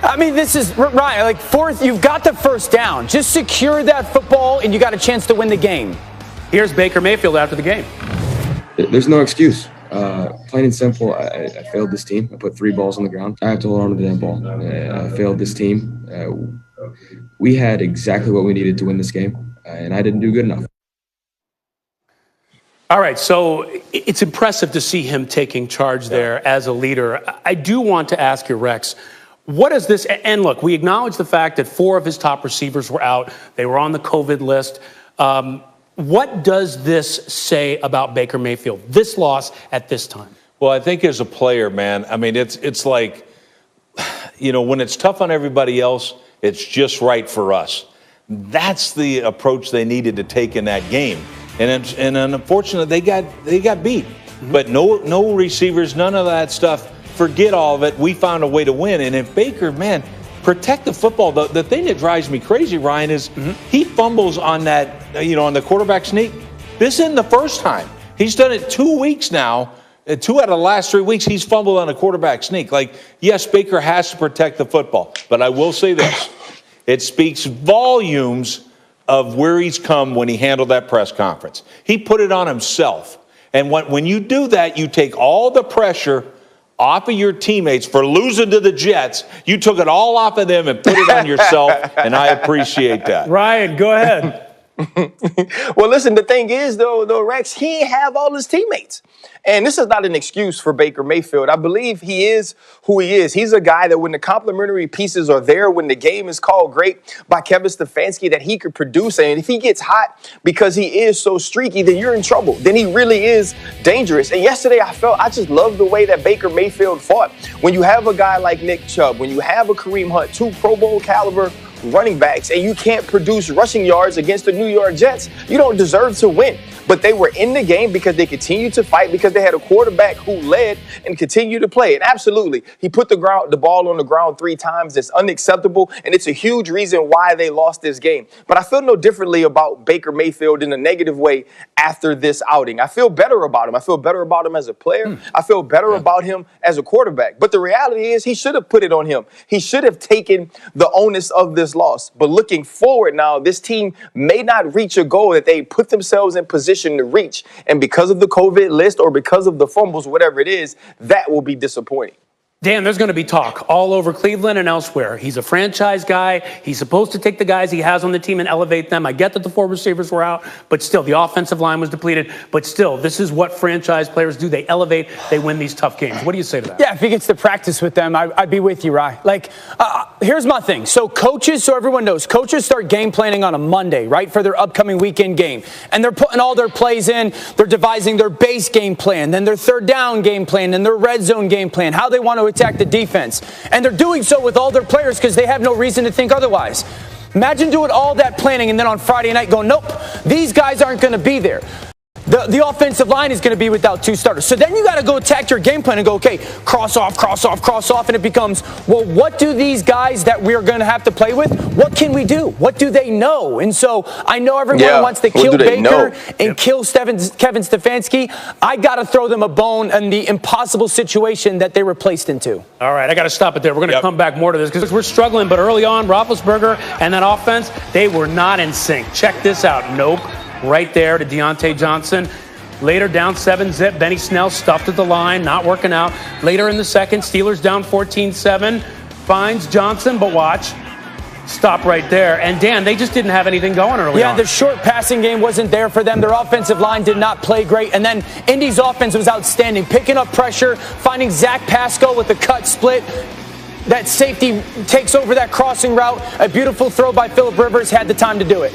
I mean, this is Ryan. Like fourth, you've got the first down. Just secure that football, and you got a chance to win the game. Here's Baker Mayfield after the game. There's no excuse. Plain and simple, I failed this team. I put 3 balls on the ground. I have to hold on to the damn ball. I failed this team. We had exactly what we needed to win this game, and I didn't do good enough. All right, so it's impressive to see him taking charge there as a leader. I do want to ask you, Rex, what is this? And look, we acknowledge the fact that 4 of his top receivers were out. They were on the COVID list. What does this say about Baker Mayfield, this loss at this time? Well, I think as a player, man, I mean, it's like, you know, when it's tough on everybody else, it's just right for us. That's the approach they needed to take in that game. And unfortunately, they got beat. Mm-hmm. But no receivers, none of that stuff. Forget all of it. We found a way to win. And if Baker, man, protect the football. The thing that drives me crazy, Ryan, is he fumbles on that, you know, on the quarterback sneak. This isn't the first time. He's done it 2 weeks now. 2 out of the last 3 weeks, he's fumbled on a quarterback sneak. Like, yes, Baker has to protect the football. But I will say this. It speaks volumes of where he's come when he handled that press conference. He put it on himself. And when you do that, you take all the pressure off of your teammates for losing to the Jets. You took it all off of them and put it on yourself, and I appreciate that. Ryan, go ahead. Well, listen, the thing is, though, Rex, he ain't have all his teammates. And this is not an excuse for Baker Mayfield. I believe he is who he is. He's a guy that when the complementary pieces are there, when the game is called great by Kevin Stefanski, that he could produce. And if he gets hot because he is so streaky, then you're in trouble. Then he really is dangerous. And yesterday I just love the way that Baker Mayfield fought. When you have a guy like Nick Chubb, when you have a Kareem Hunt, 2 Pro Bowl caliber running backs, and you can't produce rushing yards against the New York Jets, you don't deserve to win. But they were in the game because they continued to fight, because they had a quarterback who led and continued to play. And absolutely, he put the ball on the ground 3 times. It's unacceptable, and it's a huge reason why they lost this game. But I feel no differently about Baker Mayfield in a negative way after this outing. I feel better about him. I feel better about him as a player. I feel better about him as a quarterback. But the reality is he should have put it on him. He should have taken the onus of this loss. But looking forward now, this team may not reach a goal that they put themselves in position to reach. And because of the COVID list or because of the fumbles, whatever it is, that will be disappointing. Dan, there's going to be talk all over Cleveland and elsewhere. He's a franchise guy. He's supposed to take the guys he has on the team and elevate them. I get that the 4 receivers were out, but still, the offensive line was depleted. But still, this is what franchise players do. They elevate. They win these tough games. What do you say to that? Yeah, if he gets to practice with them, I'd be with you, Rye. Like, here's my thing. So coaches, so everyone knows, coaches start game planning on a Monday, right, for their upcoming weekend game. And they're putting all their plays in. They're devising their base game plan, then their third down game plan, then their red zone game plan, how they want to attack the defense. And they're doing so with all their players because they have no reason to think otherwise. Imagine doing all that planning and then on Friday night going, nope, these guys aren't going to be there. The offensive line is going to be without 2 starters. So then you got to go attack your game plan and go, okay, cross off. And it becomes, well, what do these guys that we're going to have to play with, what can we do? What do they know? And so I know everyone wants to kill Baker and kill Kevin Stefanski. I got to throw them a bone in the impossible situation that they were placed into. All right, I got to stop it there. We're going to come back more to this because we're struggling. But early on, Roethlisberger and that offense, they were not in sync. Check this out. Nope. Right there to Deontay Johnson. Later, down 7-zip. Benny Snell stuffed at the line, not working out. Later in the second, Steelers down 14-7. Finds Johnson, but watch. Stop right there. And, Dan, they just didn't have anything going early on. Yeah, the short passing game wasn't there for them. Their offensive line did not play great. And then Indy's offense was outstanding, picking up pressure, finding Zach Pascal with the cut split. That safety takes over that crossing route. A beautiful throw by Phillip Rivers, had the time to do it.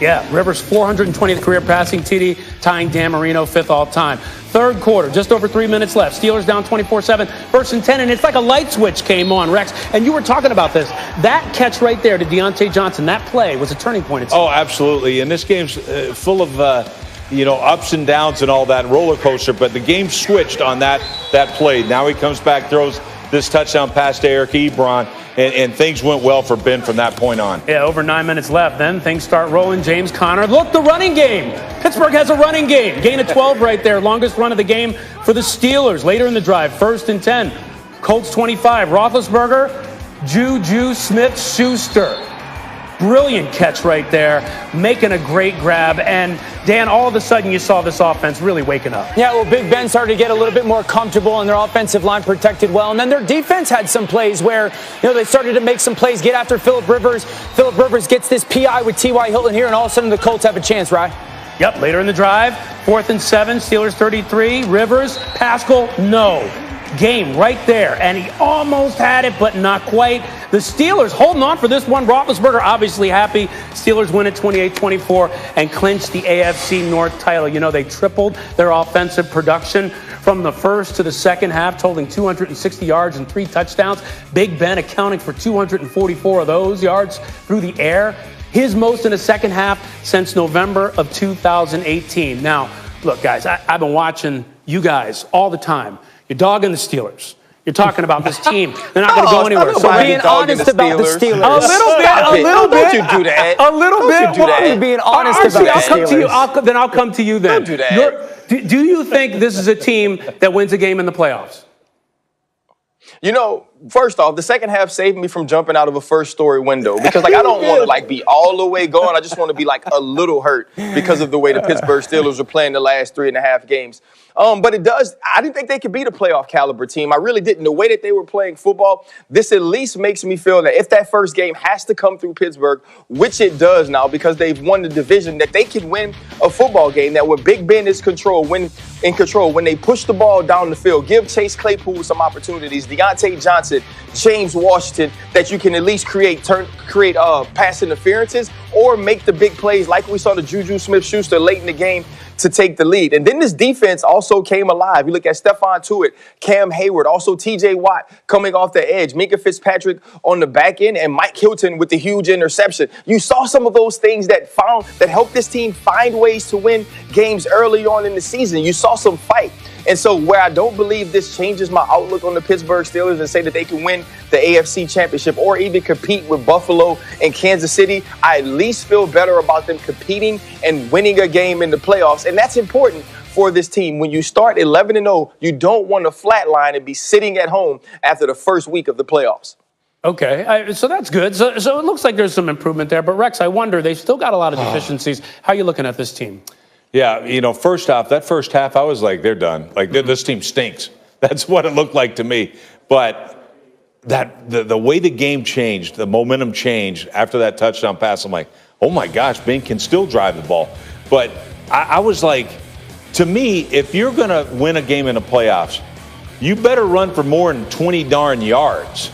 Yeah, Rivers' 420th career passing TD, tying Dan Marino 5th all-time. Third quarter, just over 3 minutes left. Steelers down 24-7, 1st and 10, and it's like a light switch came on, Rex. And you were talking about this. That catch right there to Deontay Johnson, that play was a turning point. Oh, absolutely. And this game's full of, ups and downs and all that roller coaster. But the game switched on that play. Now he comes back, throws this touchdown pass to Eric Ebron. And things went well for Ben from that point on. Yeah, over 9 minutes left. Then things start rolling. James Conner. Look, the running game. Pittsburgh has a running game. Gain of 12 right there. Longest run of the game for the Steelers. Later in the drive, 1st and 10. Colts 25. Roethlisberger Juju Smith-Schuster. Brilliant catch right there, making a great grab. And, Dan, all of a sudden you saw this offense really waking up. Yeah, well, Big Ben started to get a little bit more comfortable, and their offensive line protected well. And then their defense had some plays where, they started to make some plays, get after Phillip Rivers. Phillip Rivers gets this PI with T.Y. Hilton here, and all of a sudden the Colts have a chance, right? Yep, later in the drive, 4th and 7, Steelers 33, Rivers, Pascal, no. Game right there, and he almost had it, but not quite. The Steelers holding on for this one. Roethlisberger obviously happy. Steelers win it 28-24 and clinch the AFC North title. They tripled their offensive production from the first to the second half, totaling 260 yards and 3 touchdowns. Big Ben accounting for 244 of those yards through the air. His most in the second half since November of 2018. Now, look, guys, I've been watching you guys all the time. You're dogging the Steelers. You're talking about this team. They're not going to go anywhere. So being honest about the Steelers. A little bit. Don't you do that. A little bit. Why are you being honest about the Steelers? I'll come to you then. Don't do that. Do you think this is a team that wins a game in the playoffs? First off, the second half saved me from jumping out of a first-story window because, I don't want to, be all the way going. I just want to be, a little hurt because of the way the Pittsburgh Steelers are playing the last 3.5 games. But I didn't think they could beat a playoff caliber team. I really didn't. The way that they were playing football, this at least makes me feel that if that first game has to come through Pittsburgh, which it does now because they've won the division, that they can win a football game, that when Big Ben is in control, when they push the ball down the field, give Chase Claypool some opportunities, Deontay Johnson, James Washington, that you can at least create pass interferences or make the big plays like we saw the Juju Smith-Schuster late in the game to take the lead. And then this defense also came alive. You look at Stephon Tuitt, Cam Hayward, also TJ Watt coming off the edge, Minkah Fitzpatrick on the back end, and Mike Hilton with the huge interception. You saw some of those things that helped this team find ways to win games early on in the season. You saw some fight. And so where I don't believe this changes my outlook on the Pittsburgh Steelers and say that they can win the AFC Championship or even compete with Buffalo and Kansas City, I at least feel better about them competing and winning a game in the playoffs. And that's important for this team. When you start 11-0, you don't want to flatline and be sitting at home after the first week of the playoffs. Okay, so that's good. So it looks like there's some improvement there. But, Rex, I wonder, they've still got a lot of deficiencies. How are you looking at this team? Yeah, first off, that first half, I was like, they're done. This team stinks. That's what it looked like to me. But the way the game changed, the momentum changed after that touchdown pass, I'm like, oh, my gosh, Ben can still drive the ball. But I was like, to me, if you're going to win a game in the playoffs, you better run for more than 20 darn yards.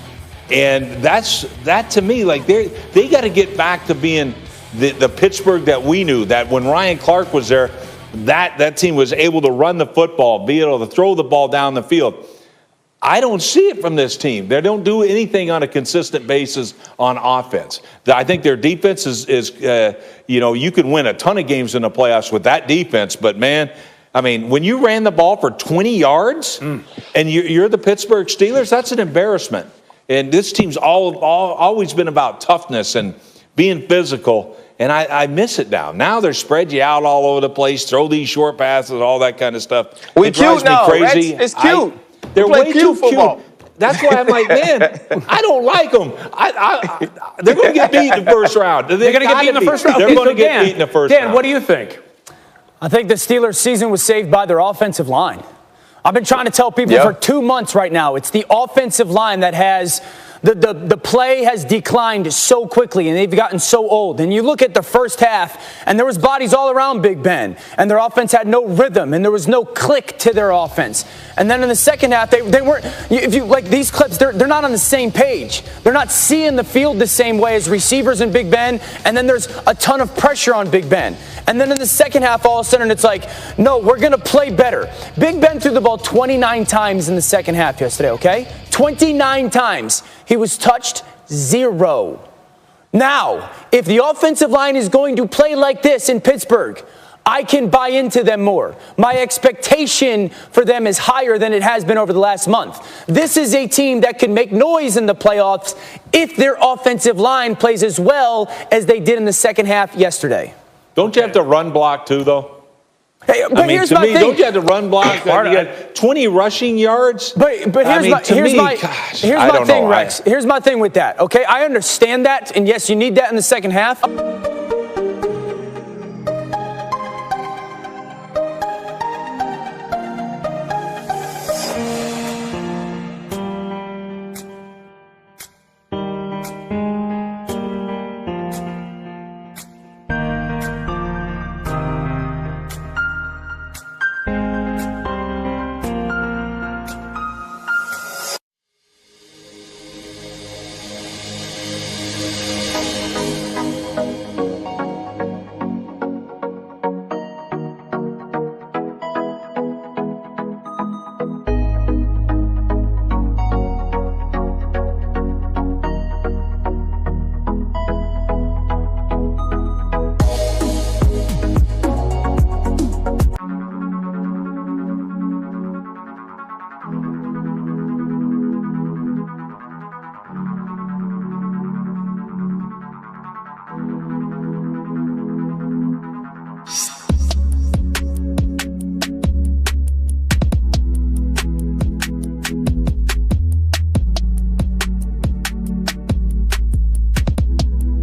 And that to me, they got to get back to being the Pittsburgh that we knew, that when Ryan Clark was there, that team was able to run the football, be able to throw the ball down the field. I don't see it from this team. They don't do anything on a consistent basis on offense. I think their defense is you could win a ton of games in the playoffs with that defense, but man, I mean, when you ran the ball for 20 yards and you're the Pittsburgh Steelers, that's an embarrassment. And this team's always been about toughness and being physical. And I miss it now. Now they're spread you out all over the place, throw these short passes, all that kind of stuff. It drives me crazy. It's cute. They're way too football. Cute. That's why I'm like, man, I don't like them. They're going to get beat in the first round. They're going to get beat in the first round. They're going to get beat in the first round. Dan, what do you think? I think the Steelers' season was saved by their offensive line. I've been trying to tell people for 2 months right now, it's the offensive line that has the play has declined so quickly, and they've gotten so old. And you look at the first half, and there was bodies all around Big Ben, and their offense had no rhythm, and there was no click to their offense. And then in the second half, they weren't. If you like these clips, they're not on the same page. They're not seeing the field the same way as receivers in Big Ben. And then there's a ton of pressure on Big Ben. And then in the second half, all of a sudden, it's like, no, we're going to play better. Big Ben threw the ball 29 times in the second half yesterday, okay? 29 times. He was touched 0. Now, if the offensive line is going to play like this in Pittsburgh, I can buy into them more. My expectation for them is higher than it has been over the last month. This is a team that can make noise in the playoffs if their offensive line plays as well as they did in the second half yesterday. Don't you have to run block too, though? Hey, but I mean, here's to my me, thing. don't you have to run block? You got 20 rushing yards. But here's my thing, Rex. Here's my thing with that. Okay, I understand that, and yes, you need that in the second half.